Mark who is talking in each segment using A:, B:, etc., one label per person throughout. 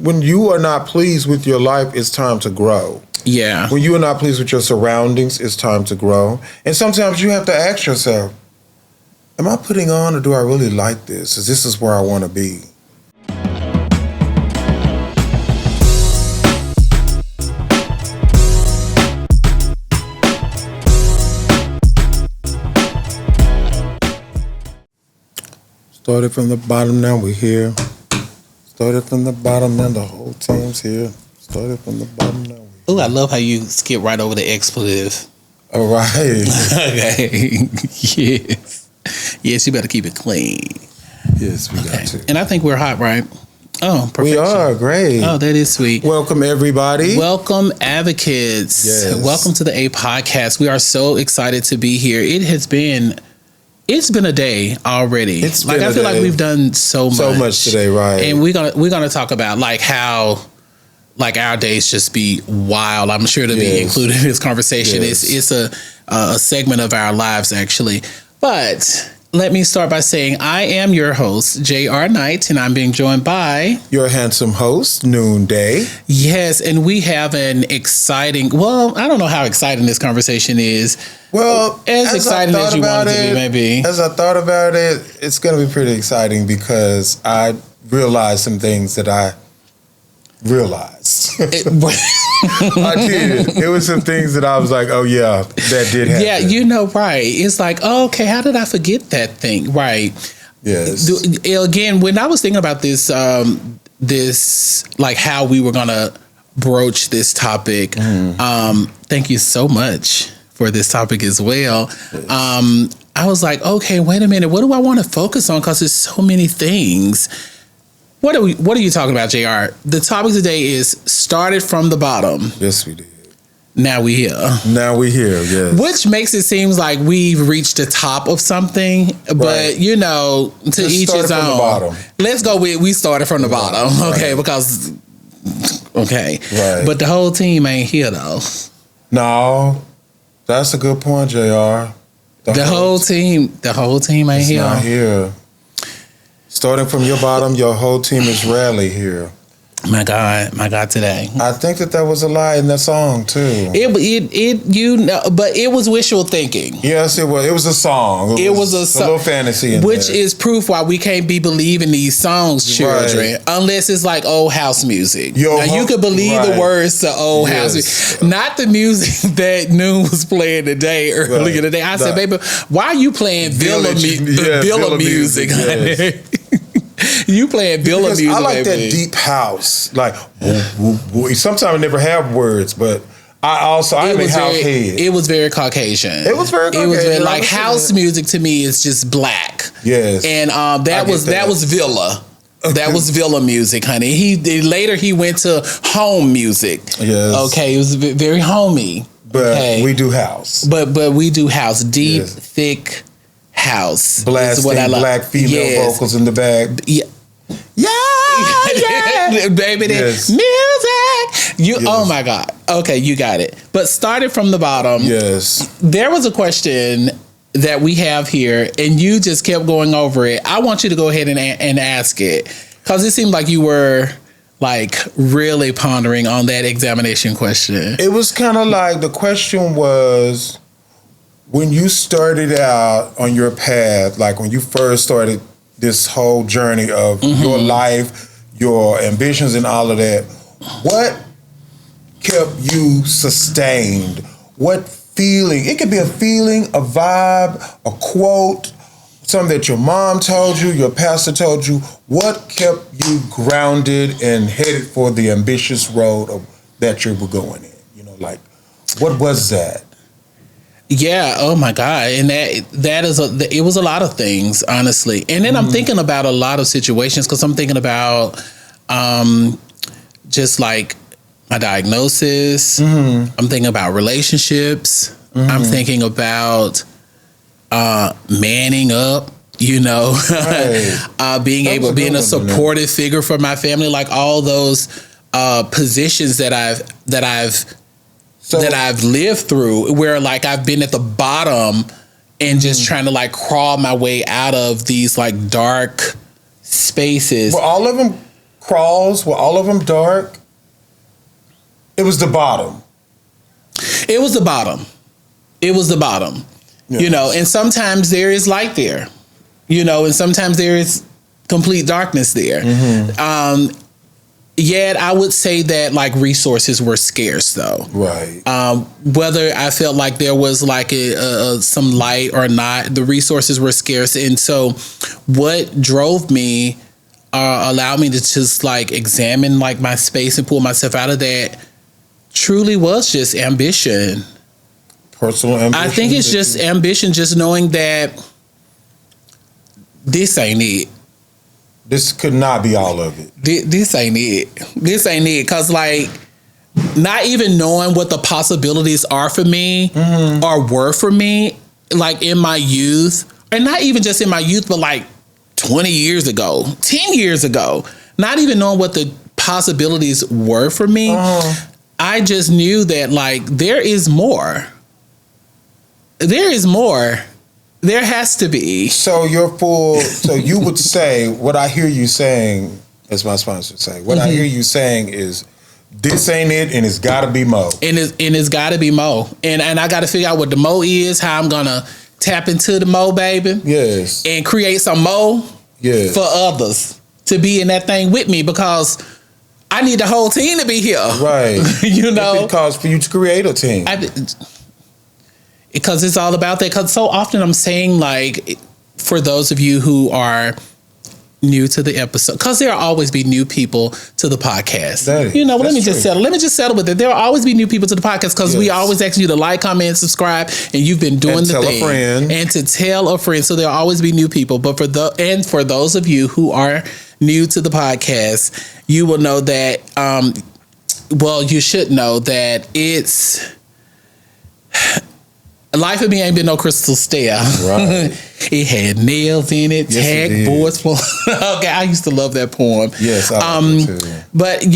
A: when you are not pleased with your life, it's time to grow.
B: Yeah.
A: When you are not pleased with your surroundings, it's time to grow. And sometimes you have to ask yourself, am I putting on or do I really like this? This is where I want to be. Started from the bottom, now we're here. Started from the bottom, now the whole team's here. Started from the bottom, now we're here.
B: Oh, I love how you skip right over the expletive.
A: All right.
B: Okay. Yes. Yes, you better keep it clean.
A: Yes, we got to.
B: And I think we're hot, right? Oh, perfection.
A: We are, great.
B: Oh, that is sweet.
A: Welcome, everybody.
B: Welcome, advocates.
A: Yes.
B: Welcome to the A Podcast. We are so excited to be here. It's been a day already. I feel like we've done so much
A: today, right?
B: And we're gonna talk about like how like our days just be wild. I'm sure to be included in this conversation.
A: Yes.
B: It's a segment of our lives actually. But let me start by saying I am your host, J.R. Knight, and I'm being joined by
A: your handsome host, Noonday.
B: Yes, and we have an exciting. Well, I don't know how exciting this conversation is.
A: Well,
B: as exciting as you want it to be, maybe.
A: As I thought about it, it's going to be pretty exciting because I realized some things that I realized. I did. It was some things that I was like, oh yeah, that did happen.
B: Yeah, right. It's like, oh, okay, how did I forget that thing? Right.
A: Yes.
B: Again, when I was thinking about this, like how we were going to broach this topic, thank you so much for this topic as well. Yes. I was like, okay, wait a minute. What do I want to focus on? Because there's so many things. What are you talking about, JR? The topic today is started from the bottom.
A: Yes, we did.
B: Now we here.
A: Yes.
B: Which makes it seem like we've reached the top of something, right. But to
A: Just
B: each his own. Let's go with we started from the bottom, okay?
A: Right.
B: Right. But the whole team ain't here though.
A: No, that's a good point, JR.
B: The whole team ain't here.
A: Not here. Starting from your bottom, your whole team is rarely here.
B: My God, today.
A: I think that was a lie in that song too.
B: But it was wishful thinking.
A: Yes, it was. It was a song. It was a little fantasy in
B: which
A: there.
B: Is proof why we can't be believing these songs, children,
A: right.
B: Unless it's like old house music. You could believe the words to old house music, not the music that Noon was playing earlier today. I said, baby, why are you playing Villa music?
A: Yes.
B: You playing Villa music,
A: I like
B: baby.
A: that deep house. Like, sometimes I never have words, but I'm a house head.
B: It was very Caucasian.
A: It was very
B: like house music to me is just black.
A: Yes.
B: And that was Villa. That was Villa music, honey. Later he went to home music.
A: Yes.
B: Okay, it was very homey.
A: But we do house.
B: But we do house. Deep, thick house.
A: Blasting what I like. Black female vocals in the back.
B: Yeah. Yeah. Baby, music. Oh my God. Okay, you got it. But started from the bottom.
A: Yes.
B: There was a question that we have here, and you just kept going over it. I want you to go ahead and ask it, because it seemed like you were like really pondering on that examination question.
A: It was kind of like the question was, when you started out on your path, like when you first started this whole journey of your life, your ambitions and all of that, what kept you sustained? What feeling? It could be a feeling, a vibe, a quote, something that your mom told you, your pastor told you. What kept you grounded and headed for the ambitious road that you were going in? What was that?
B: Yeah. Oh my God. And it was a lot of things, honestly. And then I'm thinking about a lot of situations, because I'm thinking about just like my diagnosis. I'm thinking about relationships. I'm thinking about manning up, being a supportive figure for my family, like all those positions that I've lived through, where like I've been at the bottom and just trying to like crawl my way out of these like dark spaces.
A: Well, all of them crawls, were all of them dark? It was the bottom.
B: It was the bottom. It was the bottom. Yes. You know, and sometimes there is light there. You know, and sometimes there is complete darkness there. Mm-hmm. Yet I would say that like resources were scarce though.
A: Right.
B: Whether I felt like there was like some light or not, the resources were scarce. And so what drove me, allowed me to just like examine like my space and pull myself out of that truly was just ambition.
A: Personal ambition?
B: I think it's just ambition, just knowing that this ain't it.
A: This could not be all of it.
B: This ain't it. This ain't it. Because, like, not even knowing what the possibilities are for me or were for me, like, in my youth, and not even just in my youth, but, like, 20 years ago, 10 years ago, not even knowing what the possibilities were for me, I just knew that, like, there is more. There is more. There has to be.
A: So so you would say, what I hear you saying, as my sponsor would say, what I hear you saying is, this ain't it, and it's got to be Mo.
B: And it's got to be Mo. And I got to figure out what the Mo is, how I'm going to tap into the Mo, baby.
A: Yes.
B: And create some Mo for others to be in that thing with me, because I need the whole team to be here.
A: Right.
B: You know?
A: Because for you to create a team.
B: Because it's all about that. Because so often I'm saying, like, for those of you who are new to the episode, because there'll always be new people to the podcast. Let me just settle with it. There'll always be new people to the podcast, because we always ask you to like, comment, subscribe, and you've been doing the thing. And to tell a friend. So there'll always be new people. But for those of you who are new to the podcast, you will know that. You should know that it's. Life of me ain't been no crystal stair. Right. It had nails in it, tag boards. Okay, I used to love that poem.
A: Yes, I love it too.
B: But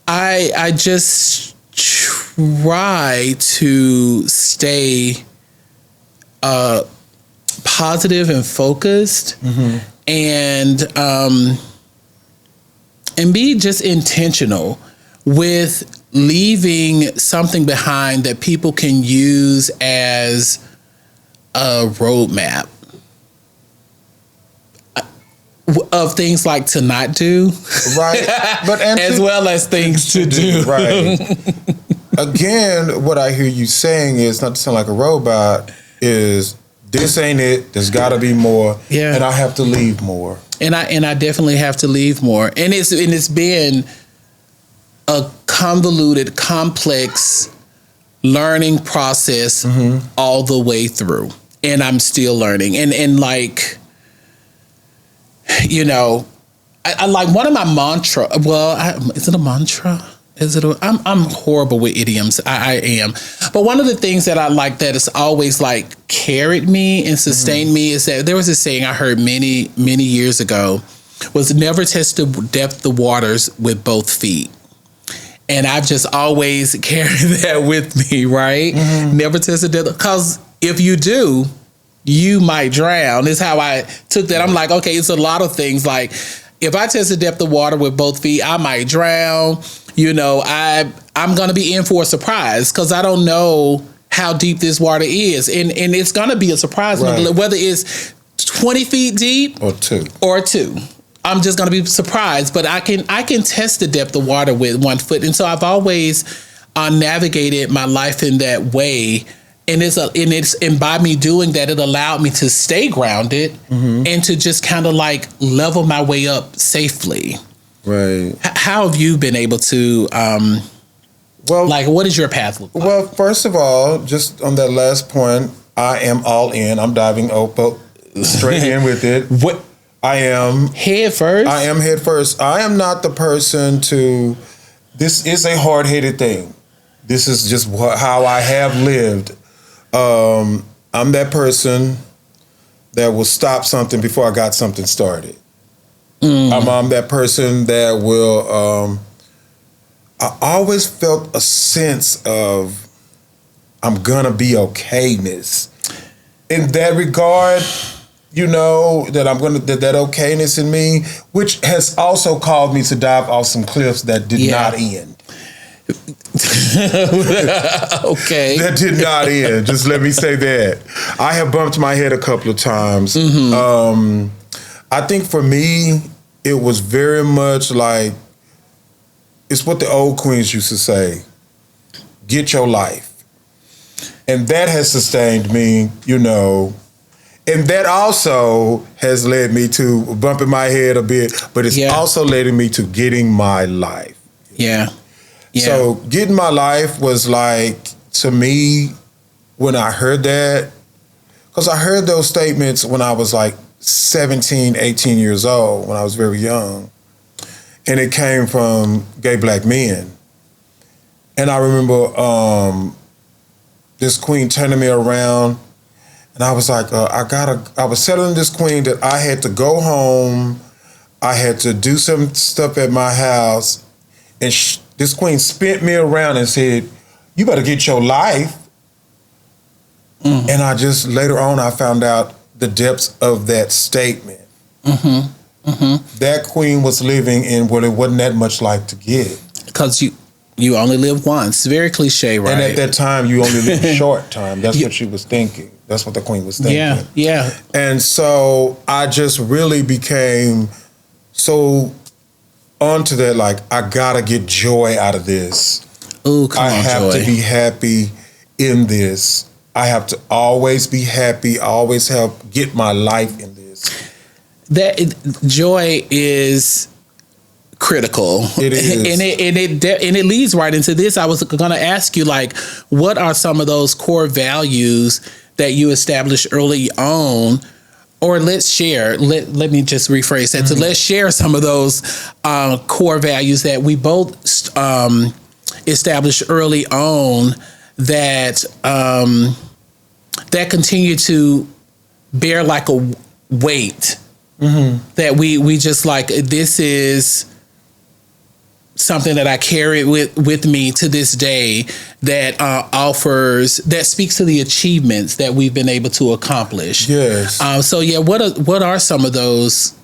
B: I just try to stay positive and focused, and be just intentional with leaving something behind that people can use as a roadmap of things like to not do,
A: right? But
B: as well as things to do,
A: right? Again, what I hear you saying is, not to sound like a robot, is this ain't it. There's got to be more, and I have to leave more, and
B: I definitely have to leave more, and it's been a convoluted, complex learning process all the way through. And I'm still learning. And like, I like one of my mantra. Is it a mantra? I'm horrible with idioms. I am. But one of the things that I like that has always like carried me and sustained me is that there was a saying I heard many, many years ago, was never test the depth of waters with both feet. And I've just always carried that with me, right? Never tested that. Because if you do, you might drown. Is how I took that. I'm like, okay, it's a lot of things. Like, if I test the depth of water with both feet, I might drown. I'm going to be in for a surprise, because I don't know how deep this water is. And it's going to be a surprise, whether it's 20 feet deep
A: or two.
B: I'm just going to be surprised, but I can test the depth of water with 1 foot. And so I've always navigated my life in that way. And by me doing that, it allowed me to stay grounded and to just kind of like level my way up safely.
A: Right.
B: How have you been able to, what is your path look like?
A: Well, first of all, just on that last point, I am all in. I'm diving straight in with it.
B: What?
A: I am
B: head first.
A: I am head first. I am not the person to. This is a hard-headed thing. This is just how I have lived. I'm that person that will stop something before I got something started. I'm that person that will. I always felt a sense of I'm gonna be okayness. In that regard, you know, that I'm gonna that okayness in me, which has also caused me to dive off some cliffs that did not end.
B: Okay.
A: That did not end. Just let me say that. I have bumped my head a couple of times. I think for me, it was very much like, it's what the old queens used to say, get your life. And that has sustained me, you know. And that also has led me to bumping my head a bit, but it's also leading me to getting my life.
B: Yeah.
A: So getting my life was like, to me, when I heard that, because I heard those statements when I was like 17, 18 years old, when I was very young. And it came from gay black men. And I remember this queen turning me around, and I was like, I was telling this queen that I had to go home, I had to do some stuff at my house, and this queen spent me around and said, you better get your life. And I just, later on, I found out the depths of that statement. That queen was living in what it wasn't that much life to get.
B: Because you only live once. Very cliche, right?
A: And at that time, you only live a short time. That's what she was thinking. That's what the queen was thinking.
B: Yeah.
A: And so I just really became so onto that, like, I gotta get joy out of this.
B: Ooh, come on,
A: I have to be happy in this. I have to always be happy, always get my life in this.
B: That joy is critical.
A: It is.
B: And it leads right into this. I was going to ask you, like, what are some of those core values that you established early on? Or let's share, let me just rephrase that. So let's share some of those core values that we both established early on that that continue to bear like a weight. That we just like, this is something that I carry with me to this day that that speaks to the achievements that we've been able to accomplish.
A: Yes.
B: So yeah, what are some of those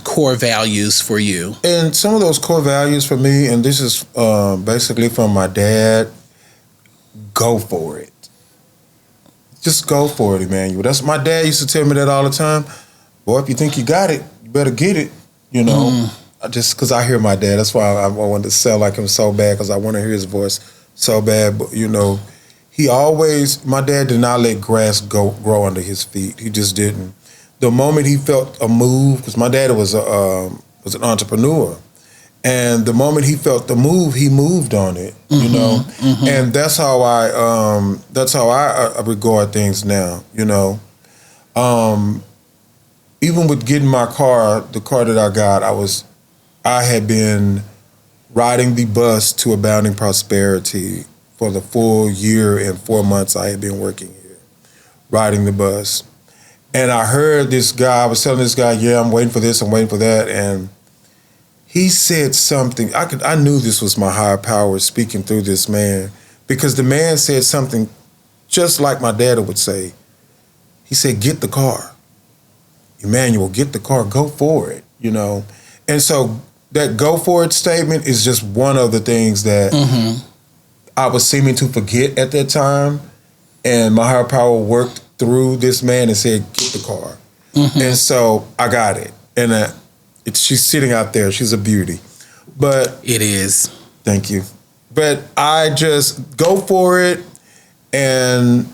B: core values for you?
A: And some of those core values for me, and this is basically from my dad, go for it. Just go for it, Emmanuel. That's my dad used to tell me that all the time. Boy, if you think you got it, you better get it. You know, just because I hear my dad. That's why I wanted to sound like him so bad, because I want to hear his voice so bad. But you know, my dad did not let grass grow under his feet. He just didn't. The moment he felt a move, because my dad was an entrepreneur, and the moment he felt the move, he moved on it. You know, and that's how I regard things now. You know. Even with getting my car, the car that I got, I had been riding the bus to Abounding Prosperity for the full year and 4 months I had been working here, riding the bus. And I heard this guy, I was telling this guy, yeah, I'm waiting for this, I'm waiting for that. And he said something, I knew this was my higher power speaking through this man, because the man said something just like my dad would say. He said, get the car. Emmanuel, get the car, go for it, you know? And so that go for it statement is just one of the things that I was seeming to forget at that time. And my higher power worked through this man and said, get the car. And so I got it. And she's sitting out there. She's a beauty. But
B: it is.
A: Thank you. But I just go for it. And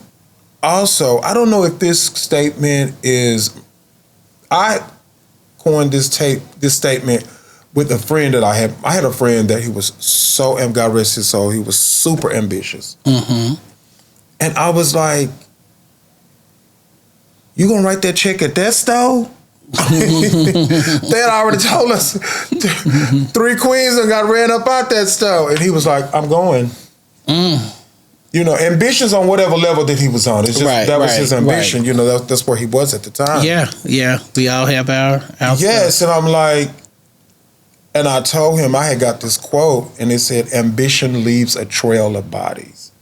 A: also, I don't know if this statement is... I coined this statement with a friend that I had. I had a friend that he was so, and God rest his soul, he was super ambitious. And I was like, you gonna write that check at that store? They had already told us 3 queens that got ran up out that store. And he was like, I'm going. You know, ambitions on whatever level that he was on. It's just that was his ambition. You know, that's where he was at the time.
B: Yeah. We all have our
A: yes,
B: stuff.
A: and I'm like, and I told him I had got this quote, and it said, "Ambition leaves a trail of bodies."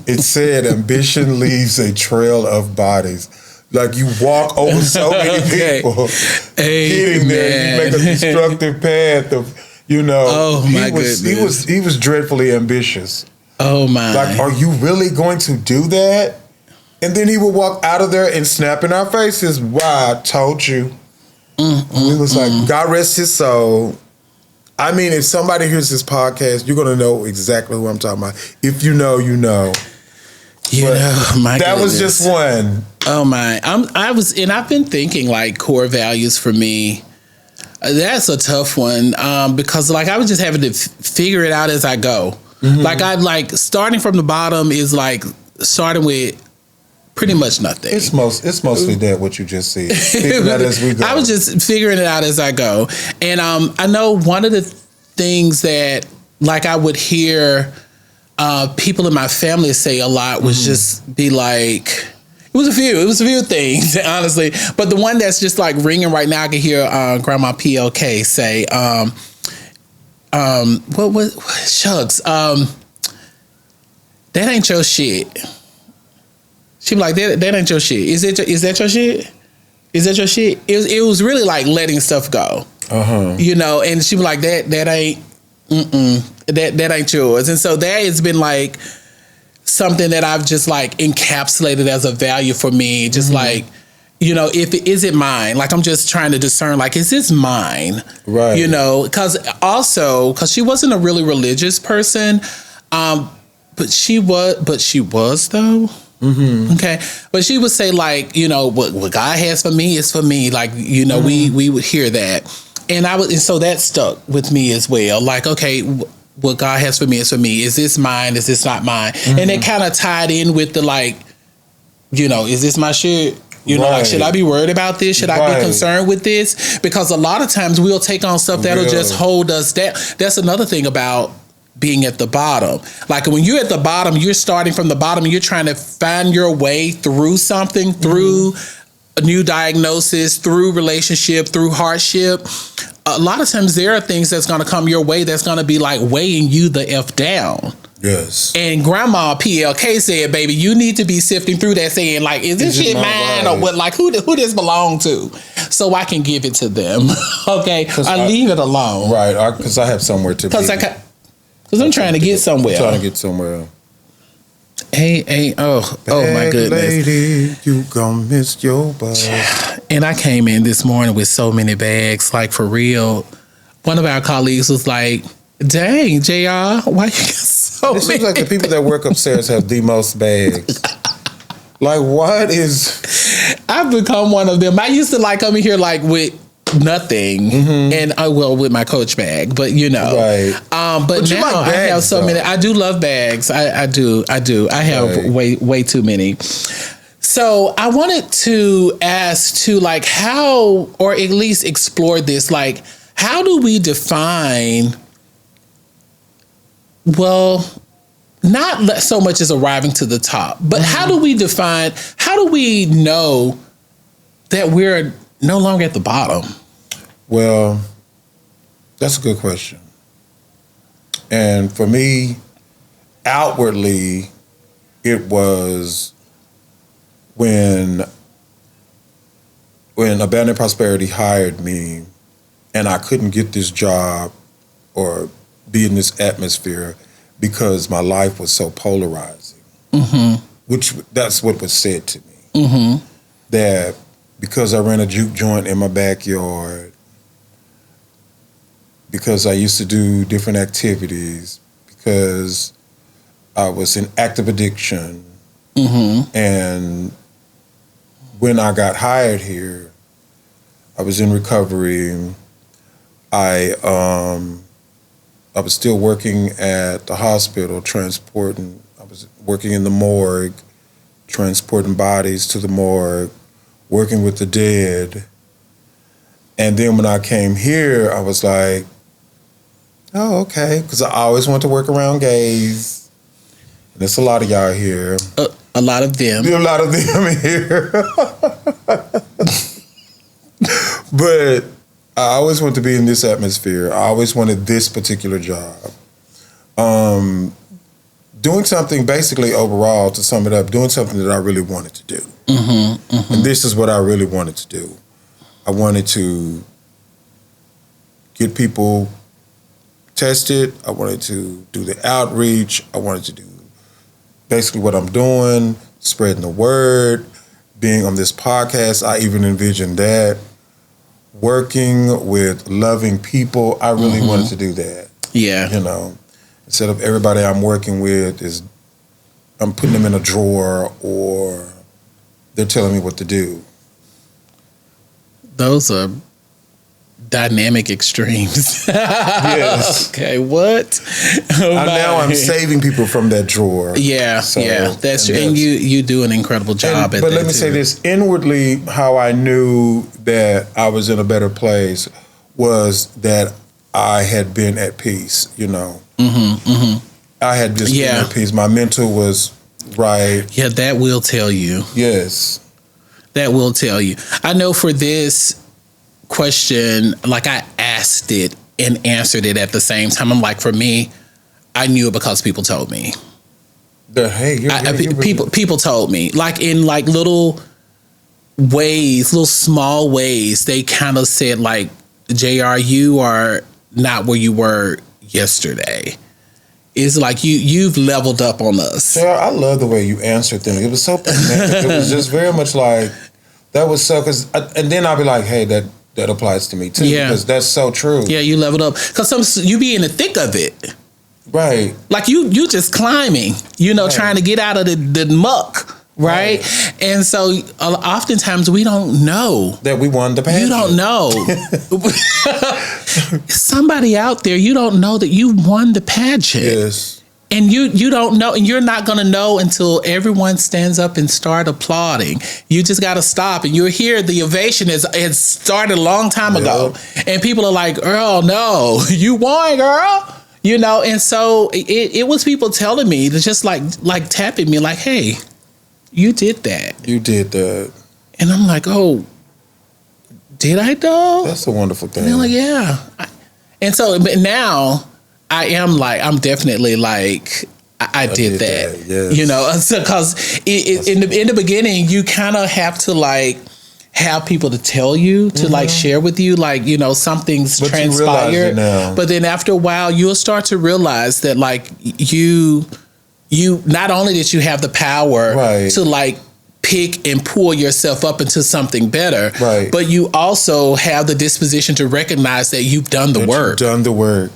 A: It it said ambition leaves a trail of bodies. Like you walk over so many people, getting there, you make a destructive path of,
B: Oh my goodness.
A: He was dreadfully ambitious.
B: Oh my!
A: Like, are you really going to do that? And then he would walk out of there and snap in our faces. Wow, I told you. He was like, God rest his soul. I mean, if somebody hears this podcast, you're gonna know exactly who I'm talking about. If you know, you know.
B: My
A: that
B: goodness.
A: was just one.
B: Oh my! I've been thinking like core values for me. That's a tough one because like I was just having to figure it out as I go. Like I like starting from the bottom is like starting with pretty much nothing.
A: It's mostly that what you just said. Figure it out as we go.
B: I was just figuring it out as I go, and I know one of the things that like I would hear people in my family say a lot was just be like. It was a few things, honestly. But the one that's just like ringing right now, I can hear Grandma PLK say, shucks, that ain't your shit. She be like, that ain't your shit. Is that your shit? Is that your shit? It was really like letting stuff go. And she be like, that ain't, that ain't yours. And so that has been like, something that I've just like encapsulated as a value for me, just like, if it is it mine, like I'm just trying to discern, like, is this mine?
A: Right.
B: Because she wasn't a really religious person, but she was though. Okay. But she would say like, what God has for me is for me. Like, we would hear that. And so that stuck with me as well. Like, okay, what God has for me is for me. Is this mine? Is this not mine? And it kind of tied in with the like, is this my shit? Like, should I be worried about this? Should I be concerned with this? Because a lot of times we'll take on stuff that'll just hold us down. That's another thing about being at the bottom. Like when you're at the bottom, you're starting from the bottom and you're trying to find your way through something, through a new diagnosis, through relationship, through hardship. A lot of times there are things that's going to come your way that's going to be like weighing you the F down.
A: Yes.
B: And Grandma PLK said, baby, you need to be sifting through that saying like, is this shit mine or what? Like who this belong to? So I can give it to them. Okay. I leave it alone.
A: Right. Because I have somewhere to be.
B: Because I'm trying to get somewhere.
A: I'm trying to get somewhere.
B: Hey, oh my goodness.
A: Lady, you gonna miss your bus.
B: And I came in this morning with so many bags, like for real. One of our colleagues was like, dang, JR, why you got so many?
A: It seems like the people that work upstairs have the most bags. Like, what is...
B: I've become one of them. I used to like coming here like with nothing, and with my Coach bag, but
A: right.
B: But now like bags, I have so many. I do love bags. I do. I have way too many. So I wanted to ask too, like how, or at least explore this, like how do we define? Well, not so much as arriving to the top, but how do we define? How do we know that we're no longer at the bottom?
A: Well, that's a good question. And for me, outwardly, it was when Abandoned Prosperity hired me and I couldn't get this job or be in this atmosphere because my life was so polarizing. Which that's what was said to me. That because I ran a juke joint in my backyard, because I used to do different activities, because I was in active addiction. And when I got hired here, I was in recovery. I was still working at the hospital, I was working in the morgue, transporting bodies to the morgue, working with the dead. And then when I came here, I was like, oh, okay. Because I always wanted to work around gays. And there's a lot of y'all here.
B: A lot of them.
A: There's a lot of them here. But I always wanted to be in this atmosphere. I always wanted this particular job. doing something basically overall, to sum it up, doing something that I really wanted to do. And this is what I really wanted to do. I wanted to get people tested. I wanted to do the outreach. I wanted to do basically what I'm doing, spreading the word, being on this podcast. I even envisioned that. Working with loving people. I really wanted to do that.
B: Yeah.
A: You know, instead of everybody I'm working with I'm putting them in a drawer or they're telling me what to do.
B: Those are dynamic extremes.
A: Yes.
B: Okay, what?
A: Now I'm saving people from that drawer.
B: Yeah, that's true. And you do an incredible job at that.
A: But let me say this, inwardly, how I knew that I was in a better place was that I had been at peace, you know. I had just been at peace. My mental was right.
B: Yeah, that will tell you.
A: Yes.
B: That will tell you. I know for this question, like I asked it and answered it at the same time. I'm like, for me, I knew it because people told me. People told me, like in like little ways, little small ways. They kind of said like, JR, you are not where you were yesterday. It's like you've leveled up on us.
A: JR, I love the way you answered them. It was so pragmatic. It was just very much like that was so. And then I'll be like, hey, that applies to me too. Yeah, because that's so true.
B: Yeah, you leveled up because you be in the thick of it. Right. Like you just climbing, trying to get out of the muck. Right? And so oftentimes we don't know
A: that we won the pageant.
B: You don't know. Somebody out there, you don't know that you won the pageant. Yes. And you don't know, and you're not going to know until everyone stands up and start applauding. You just got to stop, and you're here. The ovation has started a long time ago, and people are like, "Girl, no, you won, girl." And so it was people telling me, just like tapping me, like, "Hey, you did that.
A: You did that."
B: And I'm like, "Oh, did I though?"
A: That's a wonderful thing.
B: And they're like, "Yeah." And so, but now I am like, I'm definitely like, I did that. Yes. Because in the beginning, you kind of have to like have people to tell you, to like share with you, like, something's transpired. But then after a while, you'll start to realize that like you not only did you have the power to like pick and pull yourself up into something better, but you also have the disposition to recognize that you've done the work.
A: You've done the work.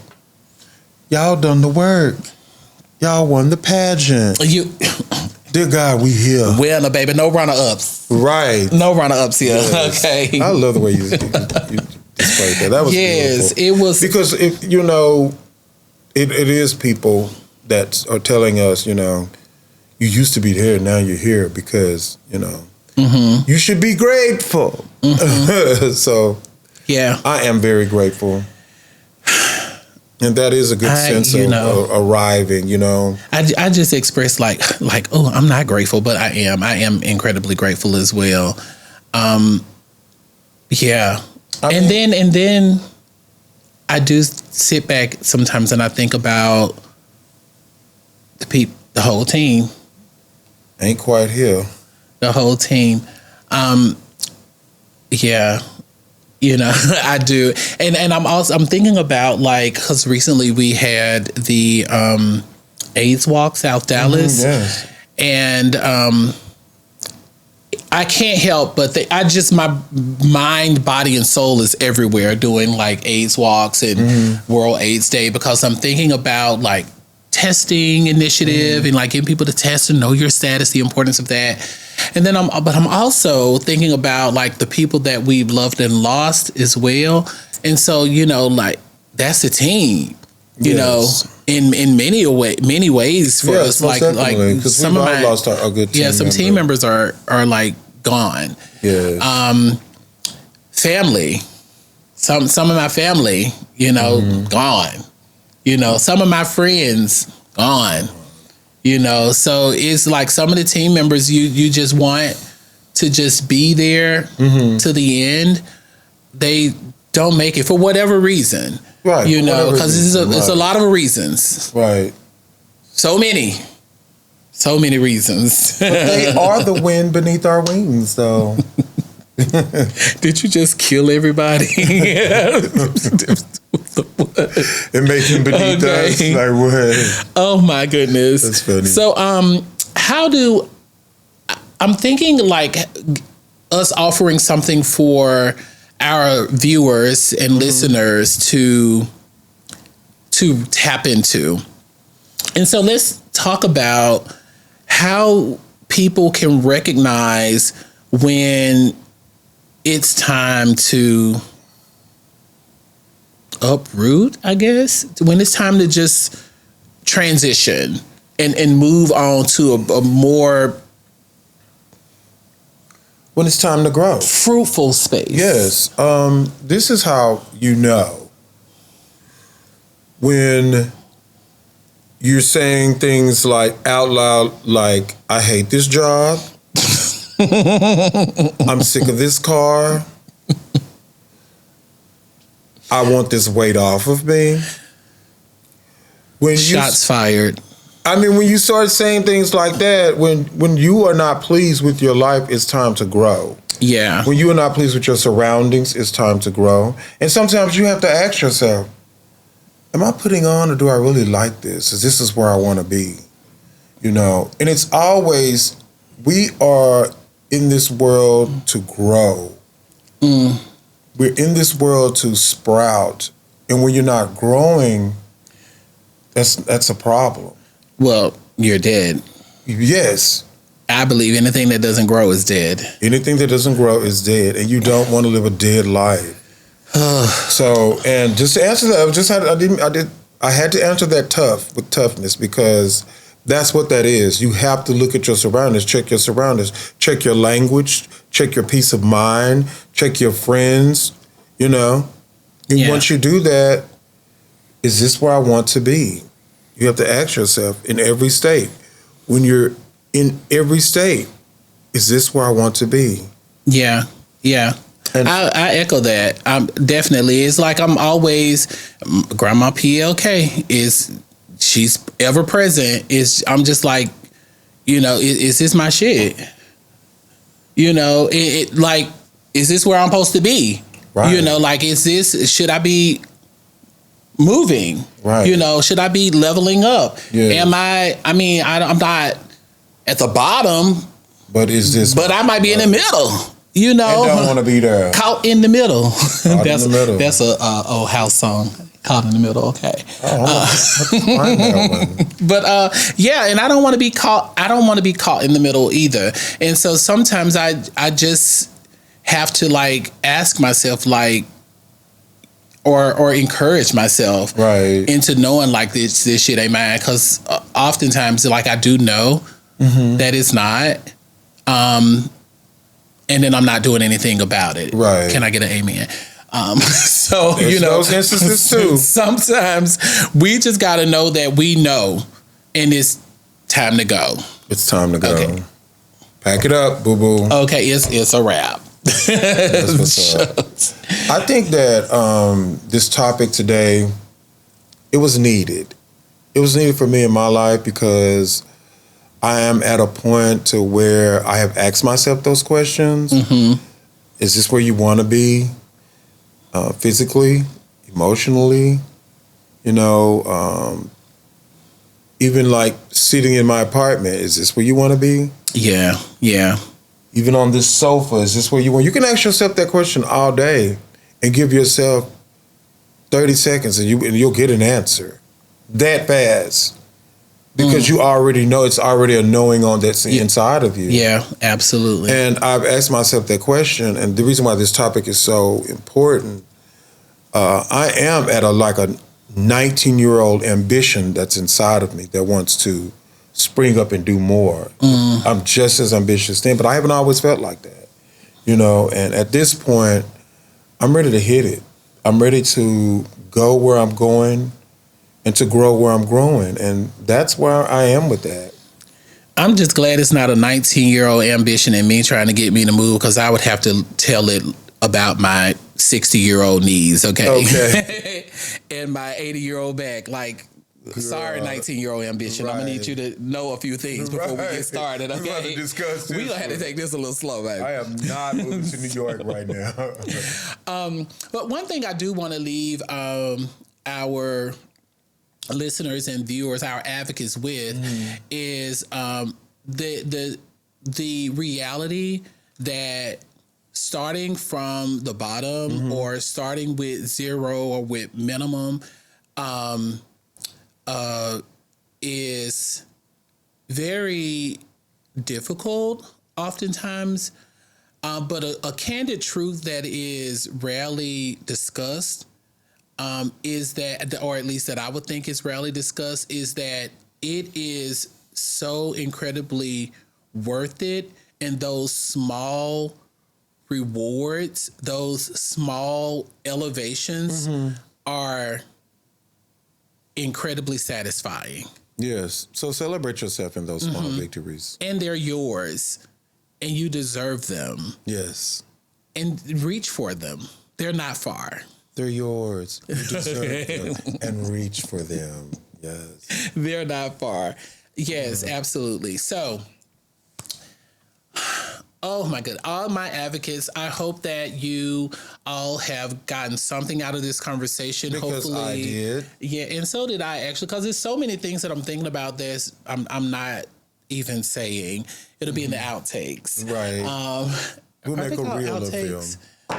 A: Y'all done the work. Y'all won the pageant. Dear God, we here.
B: Well, no, baby, no runner-ups.
A: Right.
B: No runner-ups here. Yes. Okay.
A: I love the way you displayed that. That was beautiful.
B: It was.
A: Because, it is people that are telling us, you used to be here, now you're here because, you should be grateful. So, yeah, I am very grateful. And that is a good sense of arriving,
B: I just expressed like, oh, I'm not grateful, but I am incredibly grateful as well. Yeah. And then I do sit back sometimes and I think about the whole team.
A: Ain't quite here.
B: The whole team. Yeah. I do. And I'm thinking about like, cause recently we had the AIDS Walk South Dallas.
A: Yes.
B: And I can't help but my mind, body, and soul is everywhere doing like AIDS walks and World AIDS Day, because I'm thinking about like testing initiative and like getting people to test and know your status, the importance of that. And then I'm also thinking about like the people that we've loved and lost as well. And so, like that's a team, in many ways for us. Like some of my
A: lost a good team
B: some team members are like gone.
A: Yes.
B: Family. Some of my family, gone. Some of my friends gone. So it's like some of the team members you just want to just be there to the end. They don't make it for whatever reason. Right. Because it's a lot of reasons.
A: Right.
B: So many. So many reasons.
A: But they are the wind beneath our wings, though.
B: Did you just kill everybody?
A: And make him beneath us? Like what?
B: Oh my goodness.
A: That's funny.
B: So, I'm thinking like us offering something for our viewers and listeners to tap into. And so let's talk about how people can recognize when it's time to uproot, I guess, when it's time to just transition and move on to a more
A: When it's time to grow.
B: fruitful space.
A: Yes. This is how you know. When you're saying things like out loud, like, I hate this job. I'm sick of this car. I want this weight off of me. When
B: Shots fired.
A: when you start saying things like that, when you are not pleased with your life, it's time to grow.
B: Yeah.
A: When you are not pleased with your surroundings, it's time to grow. And sometimes you have to ask yourself, am I putting on or do I really like this? This is where I want to be. And it's always, we are in this world to grow. We're in this world to sprout. And when you're not growing, that's a problem.
B: Well, you're dead.
A: Yes.
B: I believe anything that doesn't grow is dead.
A: Anything that doesn't grow is dead. And you don't want to live a dead life. So, and just to answer that, I had to answer that with toughness, because that's what that is. You have to look at your surroundings, check your surroundings, check your language, check your peace of mind, check your friends, And once you do that, is this where I want to be? You have to ask yourself in every state, when you're in every state, is this where I want to be?
B: Yeah. Yeah.
A: And
B: I echo that. Definitely. It's like I'm always, Grandma PLK she's ever present. I'm just like, is this my shit? Like, is this where I'm supposed to be?
A: Right.
B: Like, should I be moving?
A: Right.
B: Should I be leveling up?
A: Yeah.
B: I'm not at the bottom.
A: But
B: I might be in the middle.
A: I don't want to be there.
B: Caught in the middle.
A: In the middle.
B: That's a old house song. Caught in the middle. Okay.
A: Find that one.
B: But and I don't want to be caught. I don't want to be caught in the middle either. And so sometimes I just have to like ask myself like, or encourage myself
A: right
B: into knowing like this shit ain't mine, because oftentimes like I do know that it's not. And then I'm not doing anything about it.
A: Right.
B: Can I get an amen? So,
A: There's those instances too.
B: Sometimes we just got to know that we know, and it's time to go.
A: It's time to go.
B: Okay.
A: Pack it up, boo-boo.
B: Okay, it's a wrap.
A: That's what's up. I think that this topic today, it was needed. It was needed for me in my life, because I am at a point to where I have asked myself those questions. Mm-hmm. Is this where you want to be? Physically, emotionally, even like sitting in my apartment. Is this where you want to be?
B: Yeah. Yeah.
A: Even on this sofa, is this where you want? You can ask yourself that question all day and give yourself 30 seconds and you'll get an answer that fast. Because you already know, it's already a knowing on that's inside of you.
B: Yeah, absolutely.
A: And I've asked myself that question, and the reason why this topic is so important, I am at a 19-year-old ambition that's inside of me that wants to spring up and do more. I'm just as ambitious then, but I haven't always felt like that. And at this point, I'm ready to hit it. I'm ready to go where I'm going and to grow where I'm growing. And that's where I am with that.
B: I'm just glad it's not a 19-year-old ambition and me trying to get me to move, because I would have to tell it about my 60-year-old knees, okay? And my 80-year-old back. Like, Sorry, 19-year-old ambition. I'm gonna need you to know a few things before we get started. Okay,
A: we're about to discuss this.
B: We gonna have to take this a little slow, baby.
A: I am not moving to New York right now.
B: But one thing I do want to leave our listeners and viewers, our advocates, with is the reality that starting from the bottom or starting with zero or with minimum is very difficult oftentimes, but a candid truth that is rarely discussed is that, or at least that I would think is rarely discussed, is that it is so incredibly worth it, and those small rewards, those small elevations are incredibly satisfying.
A: Yes. So celebrate yourself in those small victories.
B: And they're yours, and you deserve them.
A: Yes.
B: And reach for them. They're not far.
A: They're yours. You deserve them and reach for them. Yes.
B: They're not far. Yes, absolutely. So, oh my God, all my advocates, I hope that you all have gotten something out of this conversation.
A: Because
B: hopefully,
A: I did.
B: Yeah, and so did I, actually, because there's so many things that I'm thinking about this I'm not even saying. It'll be in the outtakes.
A: Right. We'll make a reel of them.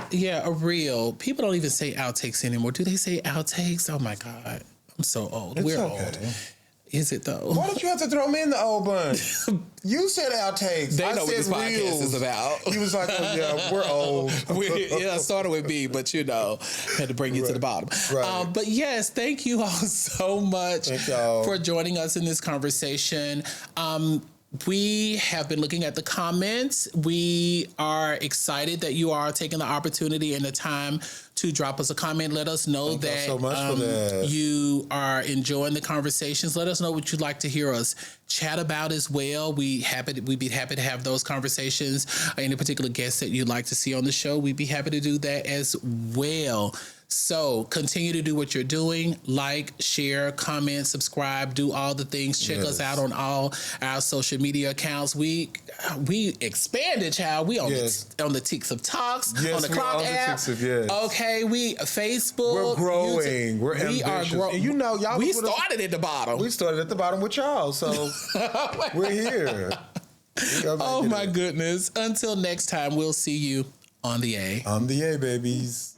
B: Yeah, a reel. People don't even say outtakes anymore. Do they say outtakes? Oh my God. I'm so old.
A: It's
B: We're
A: okay.
B: old. Is it though?
A: Why don't you have to throw me in the old bunch? You said outtakes.
B: They
A: I
B: know what
A: said
B: this podcast
A: reels.
B: is about.
A: He was like, oh yeah, we're old.
B: Yeah, it started with B, but had to bring you to the bottom.
A: Right.
B: But yes, thank you all so much
A: Thank y'all.
B: for joining us in this conversation. We have been looking at the comments. We are excited that you are taking the opportunity and the time to drop us a comment. Let us know
A: Thank y'all
B: that,
A: so much for that.
B: you are enjoying the conversations. Let us know what you'd like to hear us chat about as well. We'd be happy to have those conversations. Any particular guests that you'd like to see on the show, we'd be happy to do that as well. So continue to do what you're doing. Like, share, comment, subscribe, do all the things. Check us out on all our social media accounts. We expanded, child. We on the TikToks, on the Clock app. Okay, we Facebook.
A: We're growing.
B: YouTube.
A: We're ambitious.
B: We are growing.
A: You know, y'all.
B: We started at the bottom.
A: We started at the bottom with y'all, so we're here.
B: Oh my goodness! Until next time, we'll see you on the A.
A: On the A, babies.